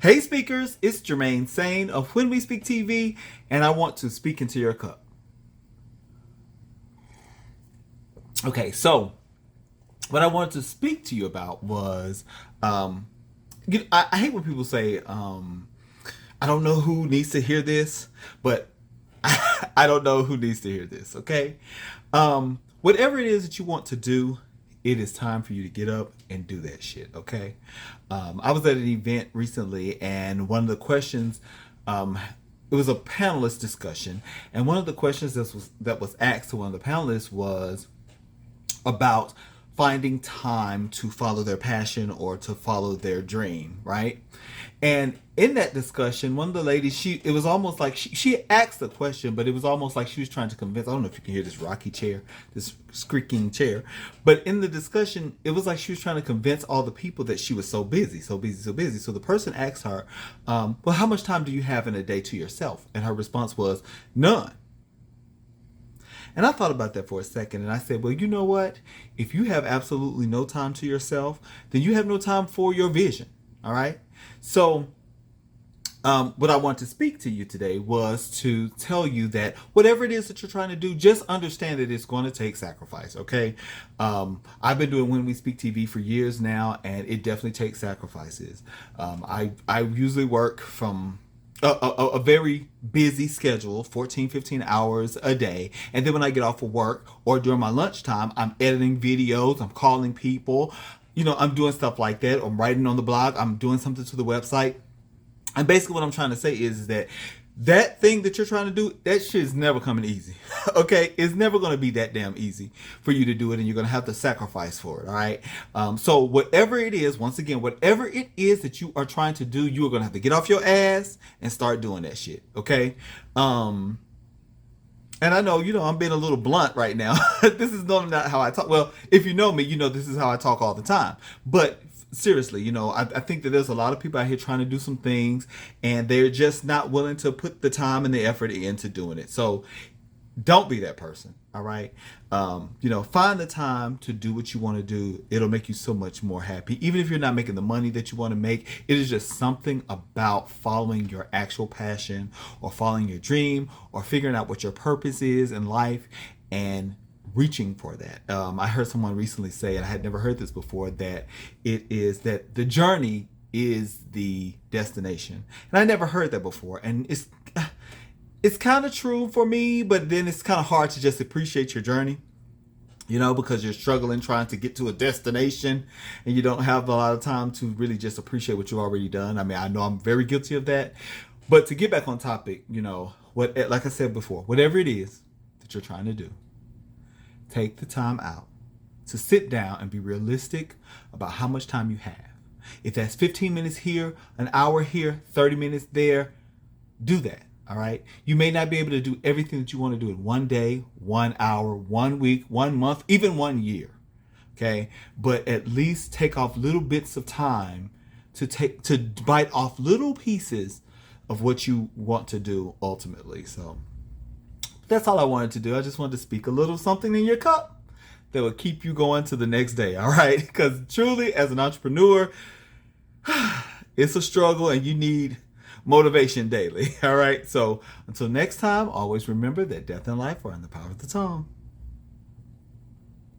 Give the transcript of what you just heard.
Hey speakers, it's Jermaine Sane of When We Speak TV, and I want to speak into your cup. Okay, so what I wanted to speak to you about was, I hate when people say, I don't know who needs to hear this, but I don't know who needs to hear this, okay? Whatever it is that you want to do, it is time for you to get up and do that shit, okay? I was at an event recently, and one of the questions, it was a panelist discussion, and one of the questions that was asked to one of the panelists was about finding time to follow their passion or to follow their dream, right? And in that discussion, one of the ladies, it was almost like she asked the question, but it was almost like she was trying to convince. I don't know if you can hear this rocky chair, this squeaking chair, but in the discussion, it was like she was trying to convince all the people that she was so busy, so busy, so busy. So the person asked her, well, how much time do you have in a day to yourself? And her response was, none. And I thought about that for a second, and I said, well, you know what? If you have absolutely no time to yourself, then you have no time for your vision. All right. So what I want to speak to you today was to tell you that whatever it is that you're trying to do, just understand that it's going to take sacrifice. Okay. I've been doing When We Speak TV for years now, and it definitely takes sacrifices. I usually work from a very busy schedule, 14, 15 hours a day. And then when I get off of work or during my lunchtime, I'm editing videos, I'm calling people, I'm doing stuff like that. I'm writing on the blog, I'm doing something to the website. And basically what I'm trying to say is that thing that you're trying to do, that shit is never coming easy. Okay? It's never going to be that damn easy for you to do it, and you're going to have to sacrifice for it. All right? So whatever it is, once again, whatever it is that you are trying to do, you are going to have to get off your ass and start doing that shit. Okay? And I know, I'm being a little blunt right now. This is normally not how I talk. Well, if you know me, this is how I talk all the time. But seriously, I think that there's a lot of people out here trying to do some things, and they're just not willing to put the time and the effort into doing it. So don't be that person. All right. Find the time to do what you want to do. It'll make you so much more happy. Even if you're not making the money that you want to make, it is just something about following your actual passion or following your dream or figuring out what your purpose is in life and reaching for that. I heard someone recently say, and I had never heard this before, that it is that the journey is the destination. And I never heard that before. And it's kind of true for me, but then it's kind of hard to just appreciate your journey, because you're struggling trying to get to a destination and you don't have a lot of time to really just appreciate what you've already done. I mean, I know I'm very guilty of that, but to get back on topic, like I said before, whatever it is that you're trying to do, take the time out to sit down and be realistic about how much time you have. If that's 15 minutes here, an hour here, 30 minutes there, do that. All right. You may not be able to do everything that you want to do in one day, 1 hour, 1 week, 1 month, even 1 year. Okay. But at least take off little bits of time to bite off little pieces of what you want to do ultimately. So that's all I wanted to do. I just wanted to speak a little something in your cup that will keep you going to the next day. All right. Because truly, as an entrepreneur, it's a struggle and you need motivation daily. All right. So until next time, always remember that death and life are in the power of the tongue.